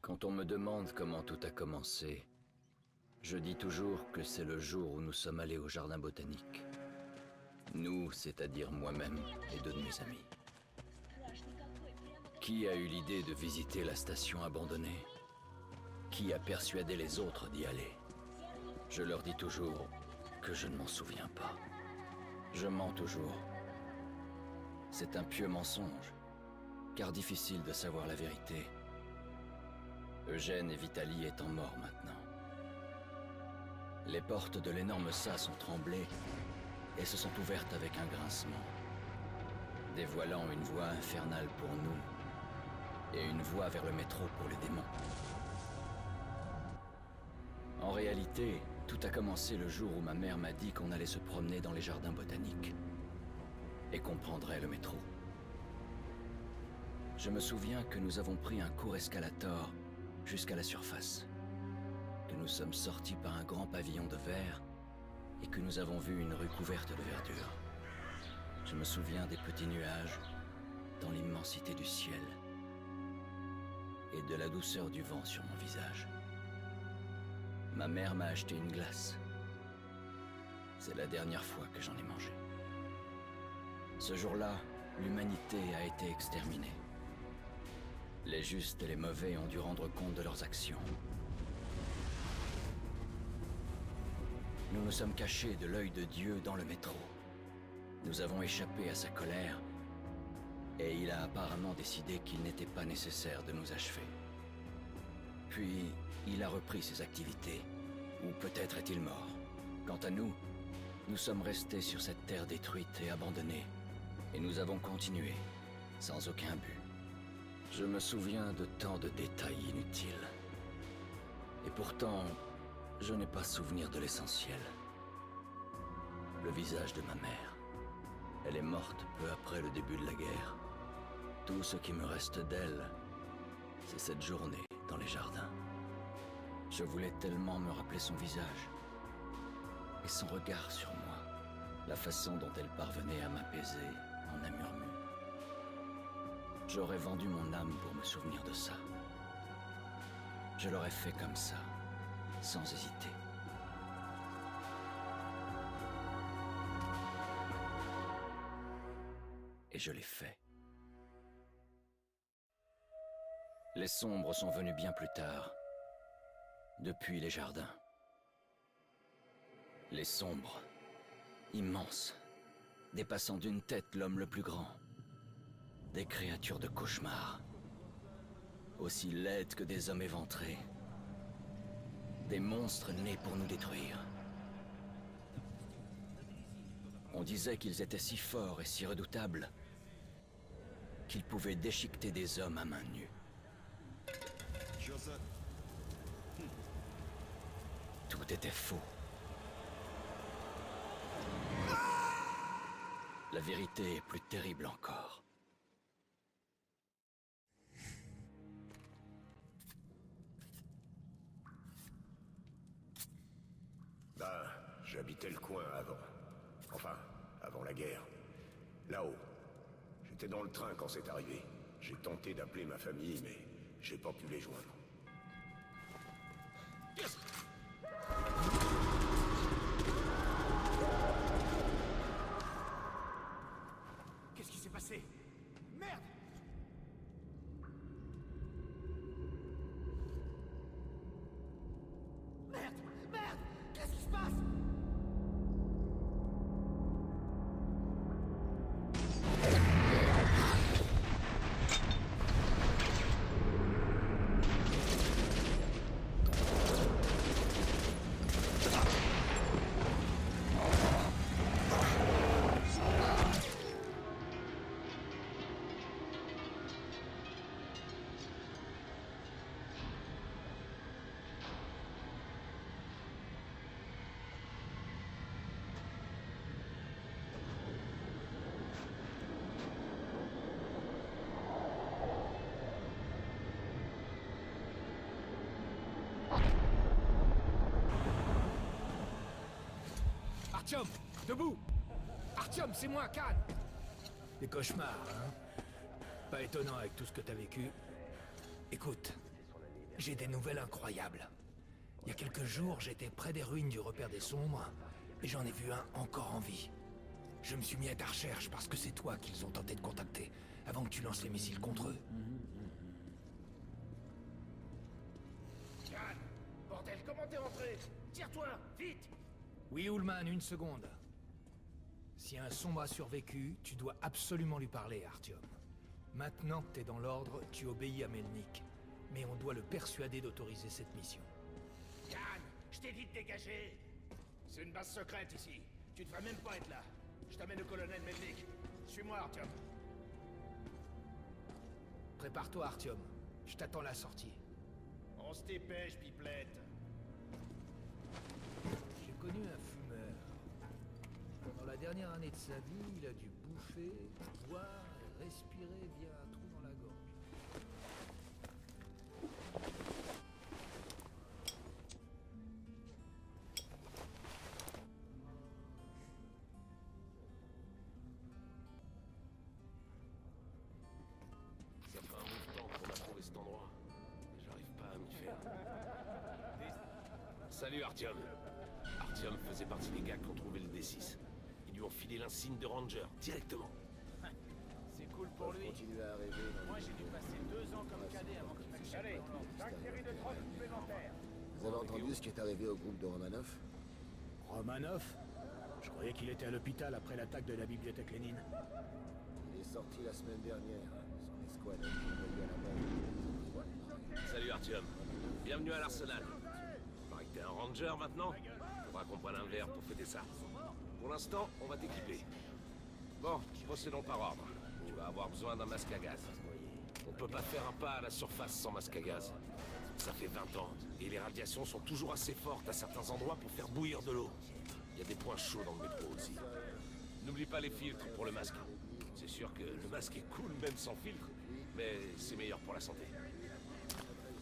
Quand on me demande comment tout a commencé, je dis toujours que c'est le jour où nous sommes allés au jardin botanique. Nous, c'est-à-dire moi-même et deux de mes amis. Qui a eu l'idée de visiter la station abandonnée? Qui a persuadé les autres d'y aller? Je leur dis toujours que je ne m'en souviens pas. Je mens toujours. C'est un pieux mensonge, car difficile de savoir la vérité. Eugène et Vitaly étant morts maintenant. Les portes de l'énorme sas ont tremblé et se sont ouvertes avec un grincement, dévoilant une voie infernale pour nous et une voie vers le métro pour les démons. En réalité, tout a commencé le jour où ma mère m'a dit qu'on allait se promener dans les jardins botaniques et qu'on prendrait le métro. Je me souviens que nous avons pris un court escalator jusqu'à la surface, que nous sommes sortis par un grand pavillon de verre et que nous avons vu une rue couverte de verdure. Je me souviens des petits nuages dans l'immensité du ciel et de la douceur du vent sur mon visage. Ma mère m'a acheté une glace. C'est la dernière fois que j'en ai mangé. Ce jour-là, l'humanité a été exterminée. Les justes et les mauvais ont dû rendre compte de leurs actions. Nous nous sommes cachés de l'œil de Dieu dans le métro. Nous avons échappé à sa colère, et il a apparemment décidé qu'il n'était pas nécessaire de nous achever. Puis, il a repris ses activités, ou peut-être est-il mort. Quant à nous, nous sommes restés sur cette terre détruite et abandonnée, et nous avons continué, sans aucun but. Je me souviens de tant de détails inutiles. Et pourtant, je n'ai pas souvenir de l'essentiel. Le visage de ma mère. Elle est morte peu après le début de la guerre. Tout ce qui me reste d'elle, c'est cette journée dans les jardins. Je voulais tellement me rappeler son visage et son regard sur moi, la façon dont elle parvenait à m'apaiser en un murmure. J'aurais vendu mon âme pour me souvenir de ça. Je l'aurais fait comme ça, sans hésiter. Et je l'ai fait. Les sombres sont venus bien plus tard, depuis les jardins. Les sombres, immenses, dépassant d'une tête l'homme le plus grand. Des créatures de cauchemar, aussi laides que des hommes éventrés. Des monstres nés pour nous détruire. On disait qu'ils étaient si forts et si redoutables qu'ils pouvaient déchiqueter des hommes à main nue. Tout était faux. La vérité est plus terrible encore. J'habitais le coin avant. Enfin, avant la guerre. Là-haut. J'étais dans le train quand c'est arrivé. J'ai tenté d'appeler ma famille, mais j'ai pas pu les joindre. Qu'est-ce qui s'est passé? Merde! Merde! Merde! Qu'est-ce qui se passe? Artyom, debout! Artyom, c'est moi, Khan! Des cauchemars, hein? Pas étonnant avec tout ce que t'as vécu. Écoute, J'ai des nouvelles incroyables. Il y a quelques jours, j'étais près des ruines du repère des sombres, et j'en ai vu un encore en vie. Je me suis mis à ta recherche parce que c'est toi qu'ils ont tenté de contacter, avant que tu lances les missiles contre eux. Khan, bordel, comment t'es rentré? Tire-toi, vite! Oui, Ullman, une seconde. Si un sombre a survécu, tu dois absolument lui parler, Artyom. Maintenant que t'es dans l'ordre, tu obéis à Melnik. Mais on doit le persuader d'autoriser cette mission. Khan, je t'ai dit de dégager! C'est une base secrète ici. Tu devrais même pas être là. Je t'amène au colonel Melnik. Suis-moi, Artyom. Prépare-toi, Artyom. Je t'attends à la sortie. On se dépêche, pipelette. J'ai connu un fumeur. Pendant la dernière année de sa vie, il a dû bouffer, boire et respirer via un trou dans la gorge. Ça fait un bout de temps qu'on a trouvé cet endroit. J'arrive pas à m'y faire. Salut Artyom. Artyom faisait partie des gars qui ont trouvé le D6. Ils lui ont filé l'insigne de Ranger, directement. C'est cool pour lui. Continuer à rêver. Moi, j'ai dû passer 2 ans comme cadet avant qu'il m'accepte. Allez, 5 séries de drogues supplémentaires. Vous avez entendu ce qui est arrivé au groupe de Romanov? Romanov? Je croyais qu'il était à l'hôpital après l'attaque de la bibliothèque Lénine. Il est sorti la semaine dernière. Son escouade a été envoyée à la base. Salut Artyom. Bienvenue à l'Arsenal. Paraît que t'es un Ranger maintenant. Faudra qu'on prenne un verre pour fêter ça. Pour l'instant, on va t'équiper. Bon, procédons par ordre. Tu vas avoir besoin d'un masque à gaz. On peut pas faire un pas à la surface sans masque à gaz. Ça fait 20 ans, et les radiations sont toujours assez fortes à certains endroits pour faire bouillir de l'eau. Il y a des points chauds dans le métro aussi. N'oublie pas les filtres pour le masque. C'est sûr que le masque est cool même sans filtre, mais c'est meilleur pour la santé.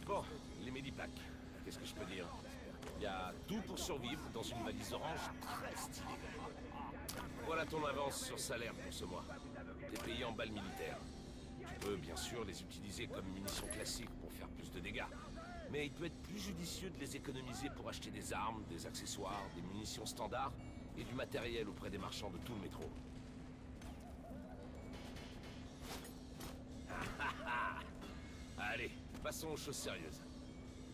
Bon, les Medipacks, qu'est-ce que je peux dire? Il y a tout pour survivre dans une valise orange très stylée. Voilà ton avance sur salaire pour ce mois. T'es payé en balles militaires. Tu peux bien sûr les utiliser comme munitions classiques pour faire plus de dégâts. Mais il peut être plus judicieux de les économiser pour acheter des armes, des accessoires, des munitions standards et du matériel auprès des marchands de tout le métro. Allez, passons aux choses sérieuses.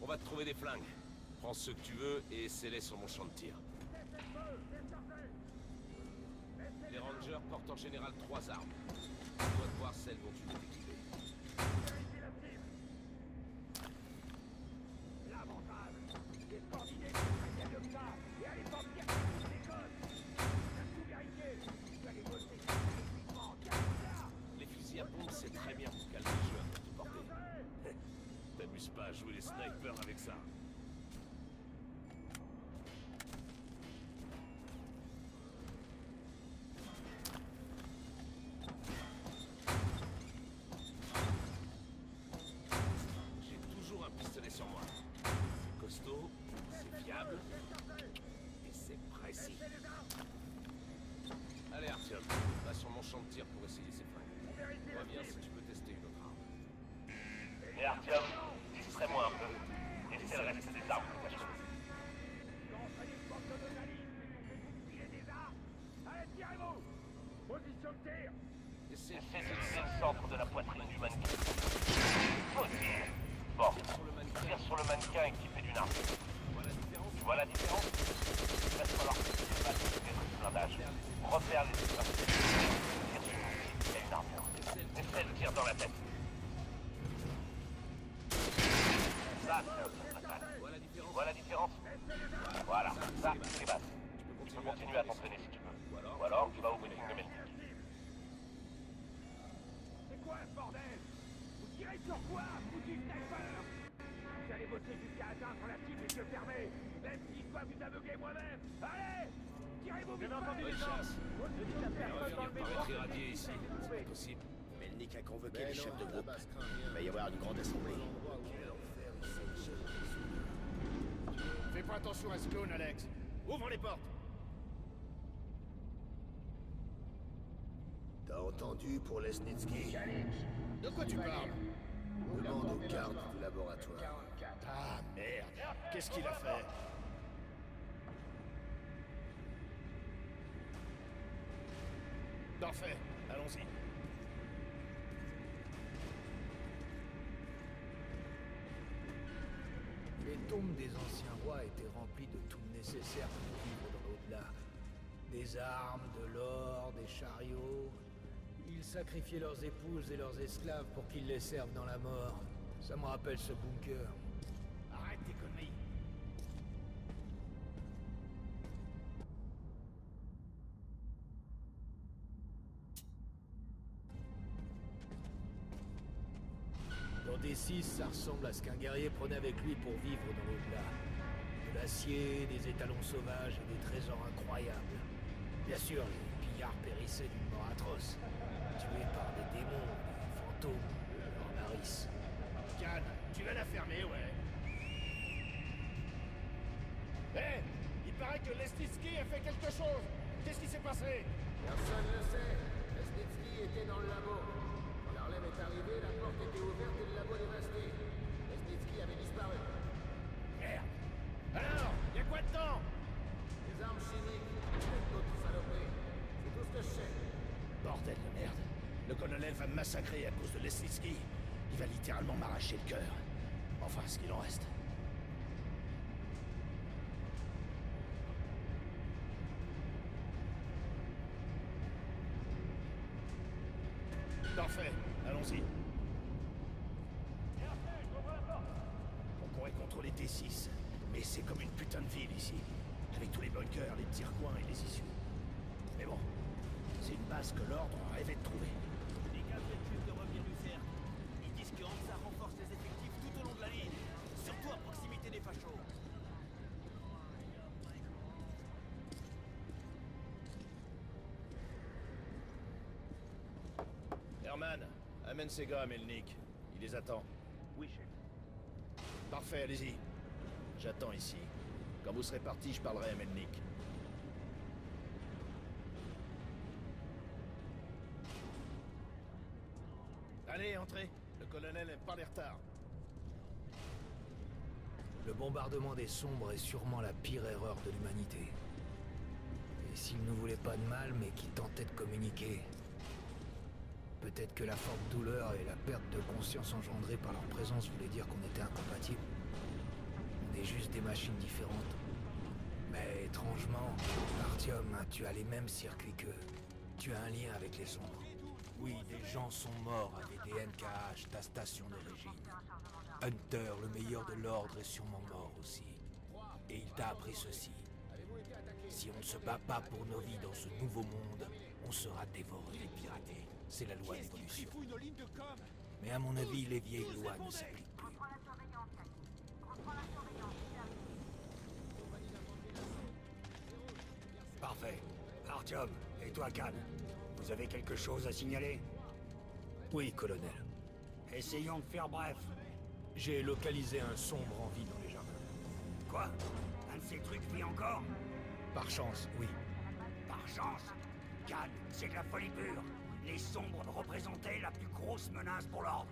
On va te trouver des flingues. Prends ceux que tu veux et essaie-les sur mon champ de tir. Les Rangers portent en général 3 armes. Tu dois te voir celle dont tu veux t'équiper. Les fusils à pompe, c'est très bien pour calmer le jeu à toute portée. T'amuses pas à jouer les snipers avec ça. J'ai toujours un pistolet sur moi. C'est costaud, c'est fiable, et c'est précis. Allez Artyom, va sur mon champ de tir pour essayer ces flingues. Reviens si tu peux tester une autre arme. Mais Artyom, distrais-moi un peu. Et c'est le reste des armes que t'as choisies. Essaie de Essaie de viser le centre de la poitrine du mannequin. Faut dire. Bon, tire sur le mannequin équipé d'une arme. Tu vois la différence? Il va te falloir que tu fasses des blindage. Repère les extrémités. Tire sur lui, il y a une armure. Essaie de tirer dans la tête. Ça, c'est un fatal. Vois la différence? Voilà, ça, c'est les bases. Tu peux continuer à t'entraîner si tu veux. Ou alors, tu vas au briefing de Melnik. C'est quoi ce bordel? Vous tirez sur quoi, foutu sniper? Vous allez voter jusqu'à atteindre la cible les yeux fermés. Même s'il doit vous aveugler moi-même. Allez! Tirez-vous vite! Bonne chasse. Revenir paraître irradié ici. C'est pas possible. Melnik a convoqué les chefs de groupe. Il va y avoir une grande assemblée. Fais pas attention à ce clone, Alex. Ouvre les portes! T'as entendu pour Lesnitsky? De quoi tu parles? Demande aux gardes du laboratoire. Ah, merde. Qu'est-ce qu'il a fait? Parfait. Allons-y. Les tombes des anciens rois étaient remplies de tout le nécessaire pour vivre dans l'au-delà. Des armes, de l'or, des chariots. Ils sacrifiaient leurs épouses et leurs esclaves pour qu'ils les servent dans la mort. Ça me rappelle ce bunker. Arrête tes conneries. Dans D6, ça ressemble à ce qu'un guerrier prenait avec lui pour vivre dans l'au-delà. De l'acier, des étalons sauvages et des trésors incroyables. Bien sûr, les pillards périssaient d'une mort atroce. Tués par des démons, des fantômes, leur avarice. Cannes, tu vas la fermer, ouais. Hé, il paraît que Lesnitsky a fait quelque chose. Qu'est-ce qui s'est passé? Personne ne le sait. Lesnitsky était dans le labo. Quand Harlem est arrivé, la porte était ouverte et le labo dévasté. Lesnitsky avait disparu. Merde. Alors, y a quoi dedans? Des armes chimiques, peut-être d'autres saloperies. C'est tout ce que je sais. Bordel de merde. Le colonel va me massacrer à cause de Lesnitsky. Il va littéralement m'arracher le cœur. Enfin, ce qu'il en reste. Parfait. Allons-y. On pourrait contrôler T6, mais c'est comme une putain de ville ici. Avec tous les bunkers, les petits recoins et les issues. Mais bon, c'est une base que l'ordre rêvait de trouver. Les gars viennent juste de revenir du cercle. Ils disent que Hansa renforce les effectifs tout au long de la ligne, surtout à proximité des fachos. Herman, amène ces gars à Melnik. Il les attend. Oui, chef. Parfait, allez-y. J'attends ici. Quand vous serez partis, je parlerai à Melnik. Allez, entrez. Le colonel n'aime pas les retards. Le bombardement des Sombres est sûrement la pire erreur de l'humanité. Et s'ils ne voulaient pas de mal, mais qu'ils tentaient de communiquer... Peut-être que la forte douleur et la perte de conscience engendrée par leur présence voulaient dire qu'on était incompatibles. On est juste des machines différentes. Mais étrangement, Artyom, tu as les mêmes circuits qu'eux. Tu as un lien avec les Sombres. Oui, des gens sont morts avec des NKH, ta station d'origine. Hunter, le meilleur de l'ordre, est sûrement mort aussi. Et il t'a appris ceci. Si on ne se bat pas pour nos vies dans ce nouveau monde, on sera dévoré et piraté. C'est la loi de l'évolution. Mais à mon avis, les vieilles lois ne s'appliquent plus. Parfait. Artyom, et toi, Khan, vous avez quelque chose à signaler? Oui, colonel. Essayons de faire bref. J'ai localisé un sombre en vie dans les jardins. Quoi? Un de ces trucs vit encore? Par chance, oui. Par chance? Khan, c'est de la folie pure. Les Sombres représentaient la plus grosse menace pour l'ordre.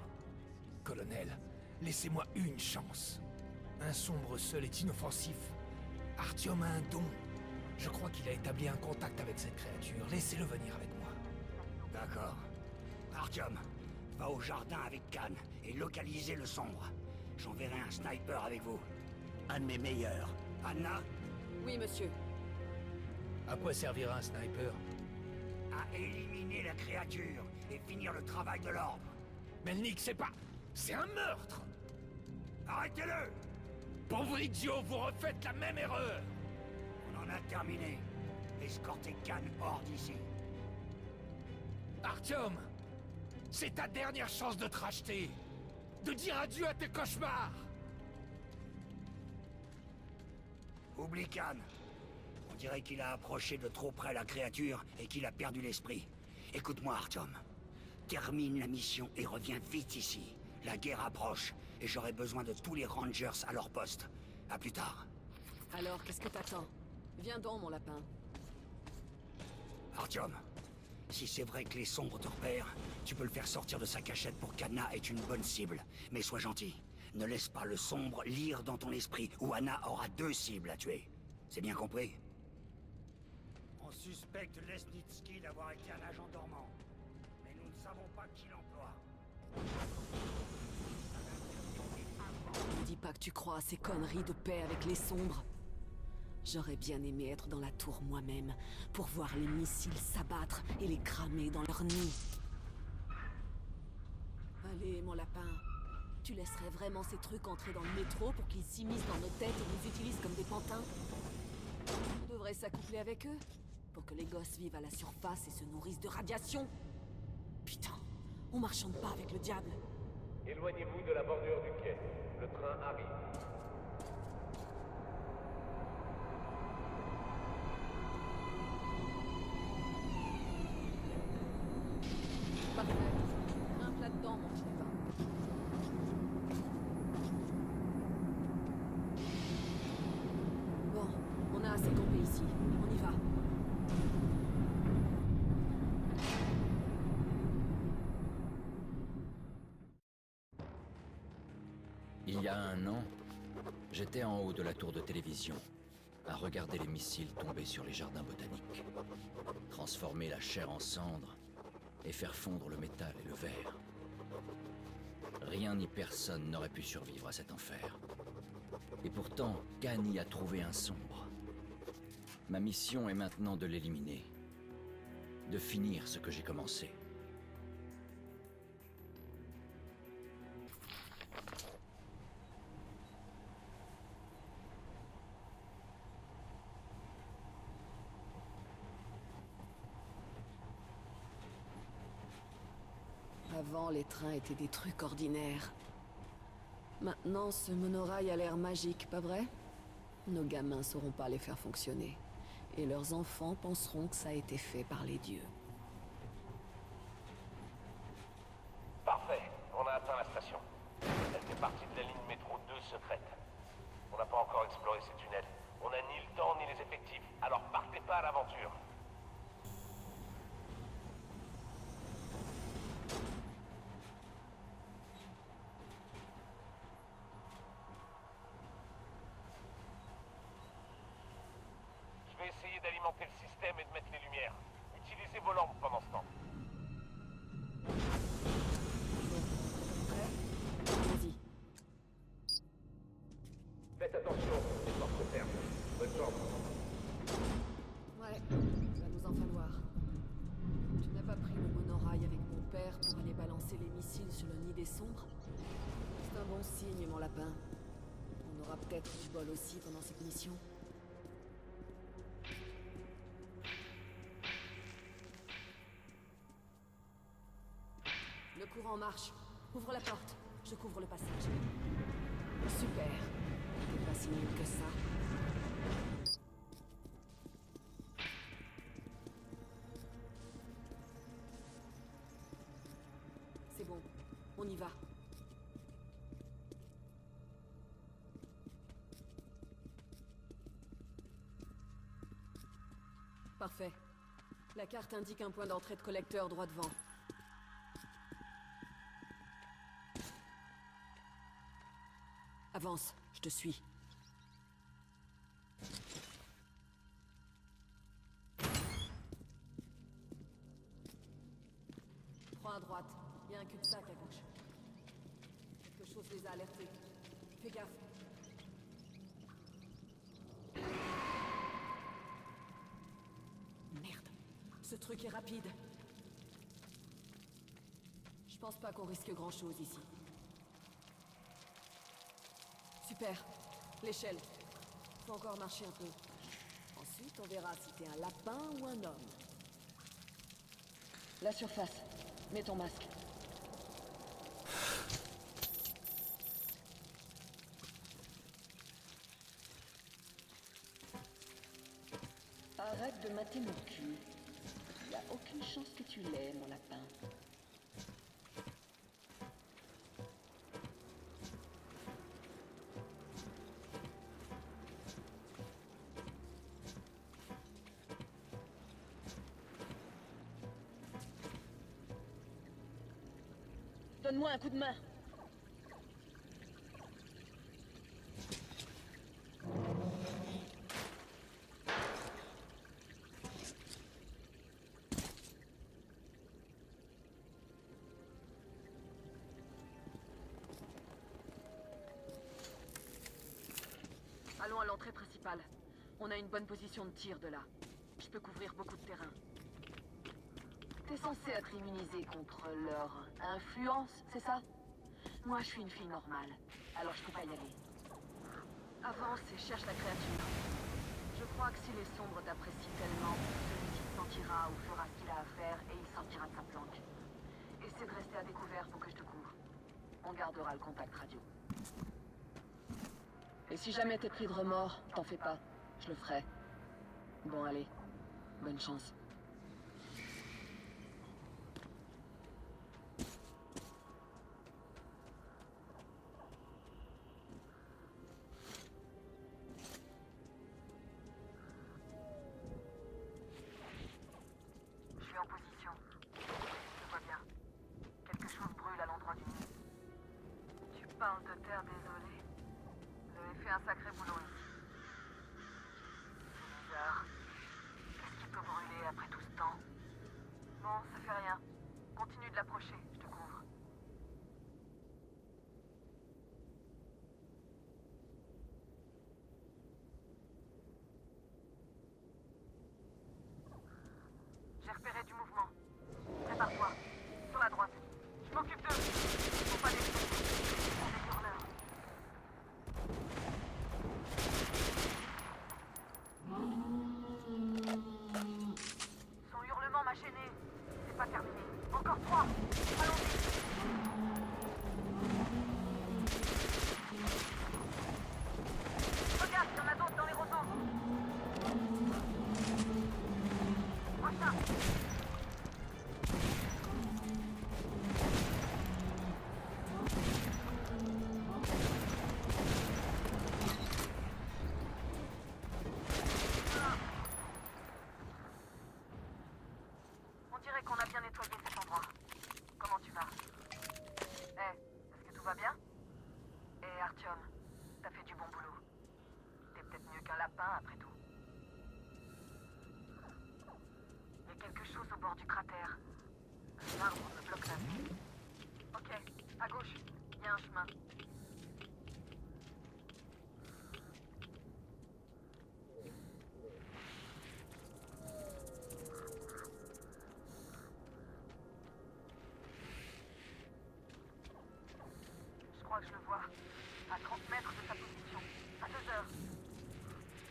Colonel, laissez-moi une chance. Un sombre seul est inoffensif. Artyom a un don. Je crois qu'il a établi un contact avec cette créature. Laissez-le venir avec moi. D'accord. Artyom, va au jardin avec Khan et localisez le sombre. J'enverrai un sniper avec vous. Un de mes meilleurs. Anna? Oui, monsieur. À quoi servira un sniper? À éliminer la créature et finir le travail de l'ordre. Melnik, c'est pas... C'est un meurtre! Arrêtez-le! Pauvre idiot, vous refaites la même erreur! On en a terminé. Escortez Khan hors d'ici. Artyom! C'est ta dernière chance de te racheter! De dire adieu à tes cauchemars! Oublie Khan. On dirait qu'il a approché de trop près la créature et qu'il a perdu l'esprit. Écoute-moi, Artyom. Termine la mission et reviens vite ici. La guerre approche et j'aurai besoin de tous les Rangers à leur poste. À plus tard. Alors, qu'est-ce que t'attends? Viens donc, mon lapin. Artyom, si c'est vrai que les Sombres te repèrent, tu peux le faire sortir de sa cachette pour qu'Anna ait une bonne cible. Mais sois gentil. Ne laisse pas le sombre lire dans ton esprit, ou Anna aura 2 cibles à tuer. C'est bien compris? On suspecte Lesnitsky d'avoir été un agent dormant. Mais nous ne savons pas qui l'emploie. Ne dis pas que tu crois à ces conneries de paix avec les sombres. J'aurais bien aimé être dans la tour moi-même, pour voir les missiles s'abattre et les cramer dans leur nid. Allez, mon lapin. Tu laisserais vraiment ces trucs entrer dans le métro pour qu'ils s'immiscent dans nos têtes et nous utilisent comme des pantins? On devrait s'accoupler avec eux, pour que les gosses vivent à la surface et se nourrissent de radiation. Putain, on marchande pas avec le diable. Éloignez-vous de la bordure du quai. Le train arrive. Parfait. Grimpe là-dedans, mon petit lapin. Bon, on a assez campé ici. On y va. Il y a 1 an, j'étais en haut de la tour de télévision, à regarder les missiles tomber sur les jardins botaniques, transformer la chair en cendres et faire fondre le métal et le verre. Rien ni personne n'aurait pu survivre à cet enfer. Et pourtant, Kani a trouvé un sombre. Ma mission est maintenant de l'éliminer, de finir ce que j'ai commencé. Avant, les trains étaient des trucs ordinaires. Maintenant, ce monorail a l'air magique, pas vrai? Nos gamins sauront pas les faire fonctionner. Et leurs enfants penseront que ça a été fait par les dieux. Parfait, on a atteint la station. Elle fait partie de la ligne métro 2 secrète. On n'a pas encore exploré ces tunnels. On n'a ni le temps ni les effectifs, alors partez pas à l'aventure. Je vais essayer d'alimenter le système et de mettre les lumières. Utilisez vos lampes pendant ce temps. Vas-y. Faites attention, les portes se ferment. Bonne chance. Ouais, va nous en falloir. Tu n'as pas pris le monorail avec mon père pour aller balancer les missiles sur le nid des sombres? C'est un bon signe, mon lapin. On aura peut-être du bol aussi pendant cette mission. Le courant marche. Ouvre la porte. Je couvre le passage. Super. T'es pas si nul que ça. C'est bon. On y va. Parfait. La carte indique un point d'entrée de collecteur droit devant. Avance, je te suis. Prends à droite, il y a un cul-de-sac à gauche. Quelque chose les a alertés. Fais gaffe. Merde, ce truc est rapide. Je pense pas qu'on risque grand-chose ici. Super. L'échelle. Faut encore marcher un peu. Ensuite, on verra si t'es un lapin ou un homme. La surface. Mets ton masque. Arrête de mater mon cul. Y a aucune chance que tu l'aies, mon lapin. Donne-moi un coup de main. principal. On a une bonne position de tir de là. Je peux couvrir beaucoup de terrain. T'es censé être immunisé contre leur influence, c'est ça? Moi, je suis une fille normale, alors je peux pas y aller. Avance et cherche la créature. Je crois que si les sombres t'apprécient tellement, celui-ci te sentira ou fera ce qu'il a à faire et il sortira de sa planque. Essaie de rester à découvert pour que je te couvre. On gardera le contact radio. Et si jamais t'es pris de remords, t'en fais pas. Je le ferai. Bon, allez. Bonne chance. Je suis en position. Je vois bien. Quelque chose brûle à l'endroit du nid. Tu parles de terre désolée. Vous avez fait un sacré boulot ici. C'est bizarre. Qu'est-ce qui peut brûler après tout ce temps? Bon, ça fait rien. Continue de l'approcher, je te couvre. J'ai repéré du mouvement. Prépare-toi. Sur la droite. Je m'occupe d'eux. Faut pas les toucher. On est sur l'heure. Son hurlement m'a gêné. C'est pas terminé. Encore 3. Allons-y. Regarde, il y en a d'autres dans les roseaux. Prochain. On dirait qu'on a bien nettoyé cet endroit. Comment tu vas? Est-ce que tout va bien? Artyom, t'as fait du bon boulot. T'es peut-être mieux qu'un lapin après tout. Il y a quelque chose au bord du cratère. Un arbre me bloque la vue. Ok, à gauche, il y a un chemin. Je crois que je le vois. À 30 mètres de sa position. À 2 heures.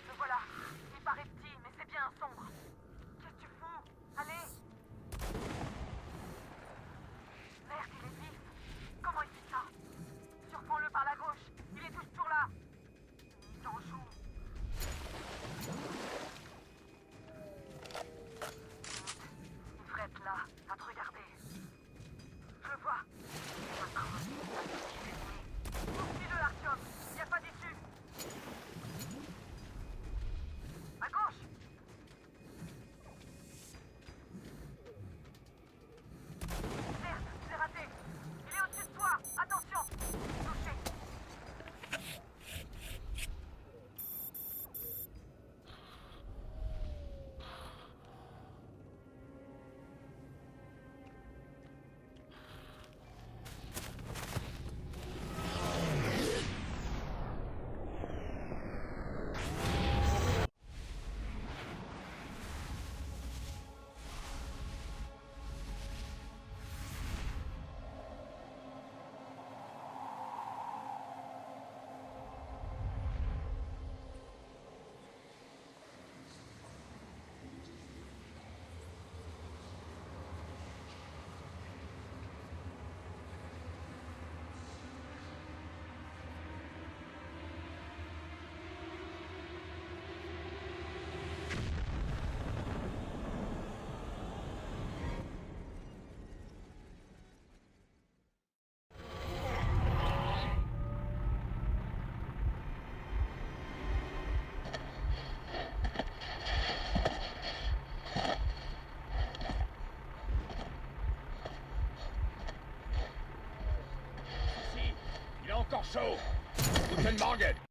Le voilà. Il paraît petit, mais c'est bien sombre. Qu'est-ce que tu fous? Allez! Merde, il est vif. Comment il fait ça? Surprends-le par la gauche. Il est toujours là. Il s'en joue. Il devrait être là, à te regarder. Je le vois. Poursuis-le, Artyom. Il n'y a pas d'issue. À gauche. Merde, je l'ai raté. Il est au-dessus de toi. Attention. Touché. Encore chaud. Guten Morgen.